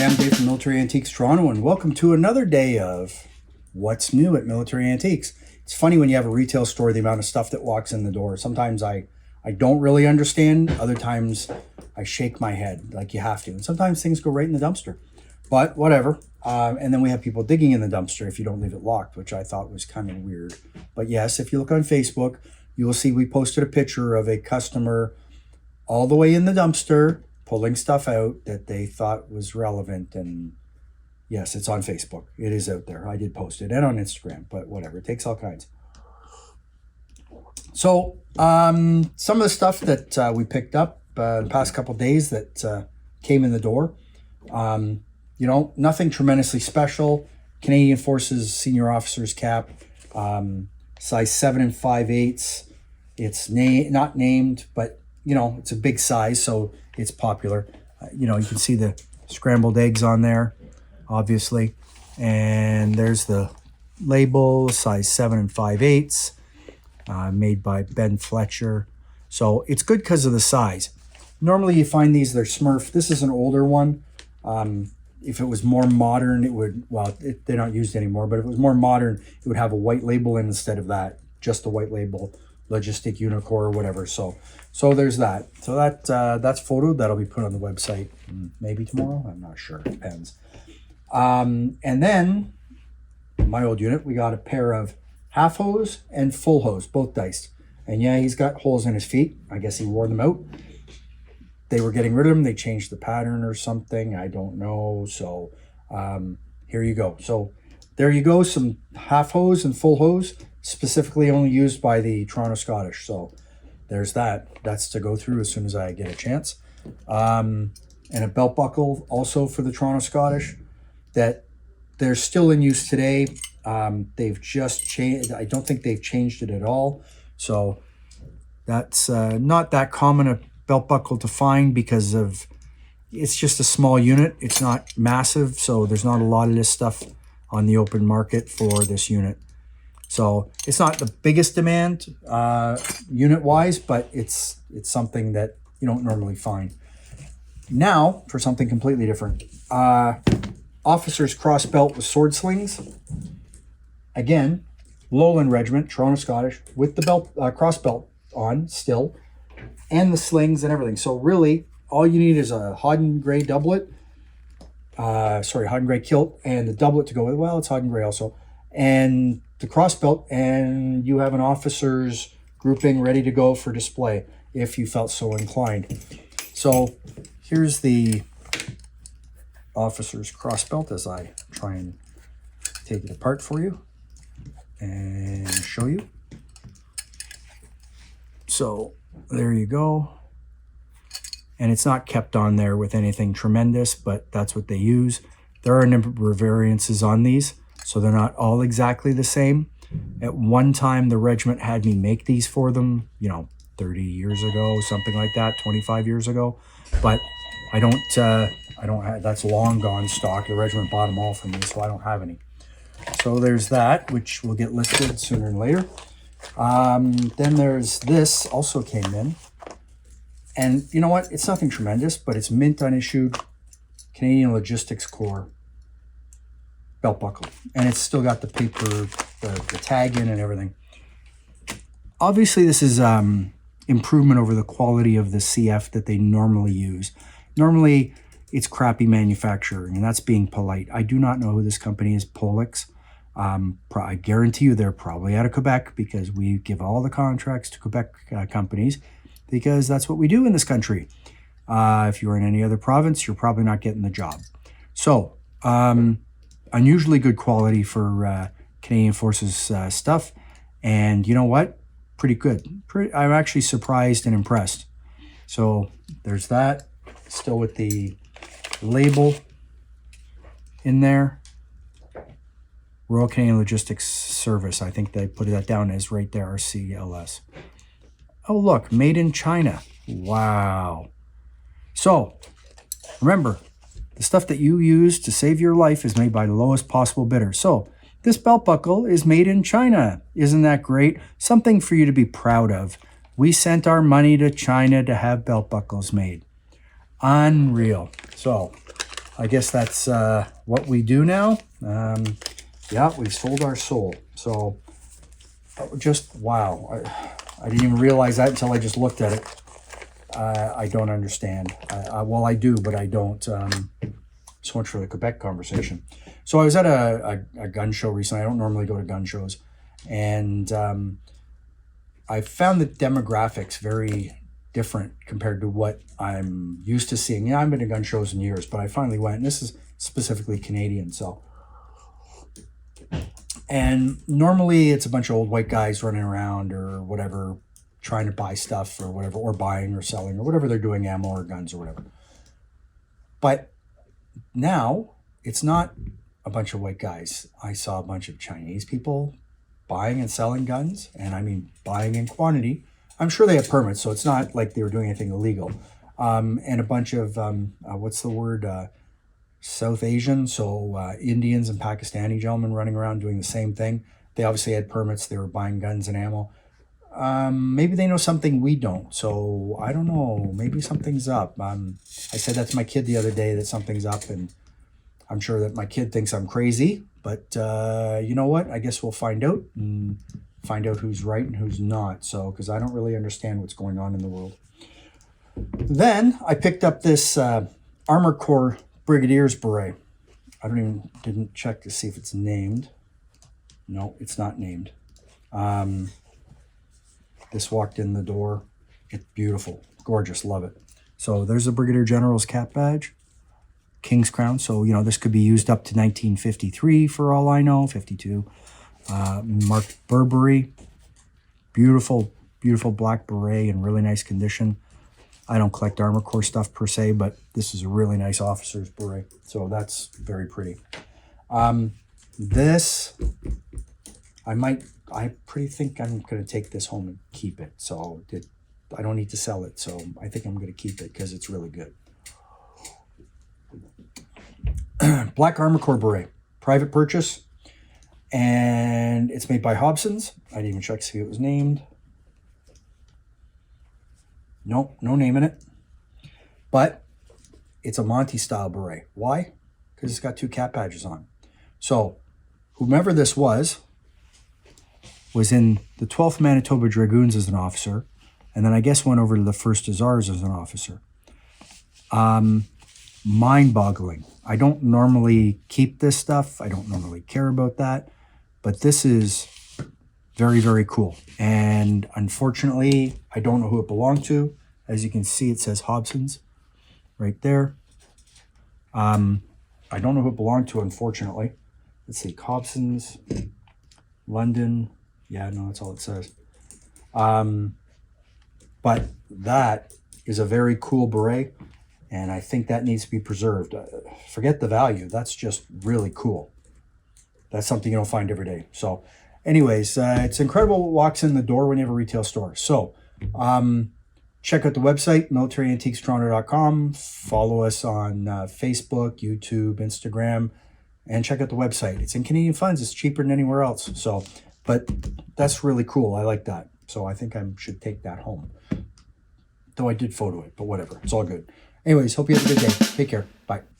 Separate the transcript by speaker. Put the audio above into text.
Speaker 1: Hi, I'm Dave from Military Antiques Toronto, and welcome to another day of What's New at Military Antiques. It's funny when you have a retail store, the amount of stuff that walks in the door. Sometimes I don't really understand. Other times I shake my head like you have to. And sometimes things go right in the dumpster. But whatever. And then we have people digging in the dumpster if you don't leave it locked, which I thought was kind of weird. But yes, if you look on Facebook, you will see we posted a picture of a customer all the way in the dumpster pulling stuff out that they thought was relevant. And yes, it's on Facebook. It is out there. I did post it, and on Instagram, but whatever. It takes all kinds. So some of the stuff that we picked up the past couple days that came in the door, nothing tremendously special. Canadian Forces Senior Officer's Cap, size 7 5/8. It's not named, but it's a big size, so it's popular. You can see the scrambled eggs on there, obviously. And there's the label, size 7 5/8, made by Fletcher. So it's good because of the size. Normally you find these, they're Smurf. This is an older one. If it was more modern, it would, they're not used anymore, but if it was more modern, it would have a white label in instead of that, just a white label, Logistic Unicorn or whatever. So there's that. So that's photoed. That'll be put on the website maybe tomorrow. I'm not sure. It depends. And then my old unit, we got a pair of half hose and full hose, both diced. And yeah, he's got holes in his feet. I guess he wore them out. They were getting rid of them. They changed the pattern or something. I don't know. So here you go. So there you go. Some half hose and full hose, specifically only used by the Toronto Scottish. So there's that. That's to go through as soon as I get a chance. And a belt buckle also for the Toronto Scottish that they're still in use today. They've just changed. I don't think they've changed it at all. So that's not that common a belt buckle to find because of it's just a small unit. It's not massive. So there's not a lot of this stuff on the open market for this unit. So it's not the biggest demand unit-wise, but it's something that you don't normally find. Now, for something completely different. Officer's cross belt with sword slings. Again, lowland regiment, Toronto Scottish, with the belt cross belt on still, and the slings and everything. So really, all you need is a Hodden Gray doublet. Hodden Gray kilt, and the doublet to go with it. Well, it's Hodden Gray also. And the cross belt, and you have an officer's grouping ready to go for display if you felt so inclined. So here's the officer's cross belt as I try and take it apart for you and show you. So there you go. And it's not kept on there with anything tremendous, but that's what they use. There are a number of variances on these, so they're not all exactly the same. At one time, the regiment had me make these for them, 30 years ago, something like that, 25 years ago. But I don't have, that's long gone stock. The regiment bought them all from me, so I don't have any. So there's that, which will get listed sooner than later. Then there's this, also came in. And you know what? It's nothing tremendous, but it's mint unissued Canadian Logistics Corps belt buckle. And it's still got the paper, the tag in and everything. Obviously, this is improvement over the quality of the CF that they normally use. Normally, it's crappy manufacturing, and that's being polite. I do not know who this company is, Pollux. I guarantee you they're probably out of Quebec because we give all the contracts to Quebec companies because that's what we do in this country. If you're in any other province, you're probably not getting the job. So, unusually good quality for Canadian Forces stuff. And you know what? Pretty good. I'm actually surprised and impressed. So there's that. Still with the label in there. Royal Canadian Logistics Service. I think they put that down as right there, RCLS. Oh, look, made in China. Wow. So remember, the stuff that you use to save your life is made by the lowest possible bidder. So this belt buckle is made in China. Isn't that great? Something for you to be proud of. We sent our money to China to have belt buckles made. Unreal. So I guess that's what we do now. Yeah, we sold our soul. So just wow. I didn't even realize that until I just looked at it. I don't understand. Well, I do, but I don't. So much for the Quebec conversation. So I was at a gun show recently. I don't normally go to gun shows. And I found the demographics very different compared to what I'm used to seeing. Yeah, I've been to gun shows in years, but I finally went, and this is specifically Canadian. So, and normally it's a bunch of old white guys running around or whatever, trying to buy stuff or whatever, or buying or selling or whatever they're doing, ammo or guns or whatever. But now it's not a bunch of white guys. I saw a bunch of Chinese people buying and selling guns, and I mean buying in quantity. I'm sure they have permits, so it's not like they were doing anything illegal. And a bunch of, what's the word, South Asian, so Indians and Pakistani gentlemen running around doing the same thing. They obviously had permits. They were buying guns and ammo. Maybe they know something we don't. So I don't know. Maybe something's up. I said that to my kid the other day, that something's up, and I'm sure that my kid thinks I'm crazy. But you know what? I guess we'll find out and find out who's right and who's not. So, because I don't really understand what's going on in the world. Then I picked up this Armoured Corps Brigadier's Beret. Didn't check to see if it's named. No, it's not named. This walked in the door. It's beautiful, gorgeous, love it. So there's the Brigadier General's cap badge, King's Crown. So, you know, this could be used up to 1953 for all I know, 52. Marked Burberry, beautiful, beautiful black beret in really nice condition. I don't collect Armoured Corps stuff per se, but this is a really nice officer's beret. So that's very pretty. This, I pretty think I'm going to take this home and keep it. So I don't need to sell it. So I think I'm going to keep it because it's really good. Black Armoured Corps beret, private purchase. And it's made by Hobsons. I didn't even check to see if it was named. Nope, no name in it. But it's a Monty style beret. Why? Because it's got two cap badges on. So whomever this was in the 12th Manitoba Dragoons as an officer, and then I guess went over to the 1st Hussars as an officer. Mind-boggling. I don't normally keep this stuff. I don't normally care about that. But this is very, very cool. And unfortunately, I don't know who it belonged to. As you can see, it says Hobsons right there. I don't know who it belonged to, unfortunately. Let's see, Hobsons London. Yeah, no, that's all it says. But that is a very cool beret, and I think that needs to be preserved. Forget the value. That's just really cool. That's something you don't find every day. So anyways, it's incredible what walks in the door when you have a retail store. So check out the website, militaryantiquestoronto.com. Follow us on Facebook, YouTube, Instagram, and check out the website. It's in Canadian funds. It's cheaper than anywhere else. So, but that's really cool. I like that. So I think I should take that home. Though I did photo it, but whatever. It's all good. Anyways, hope you have a good day. Take care. Bye.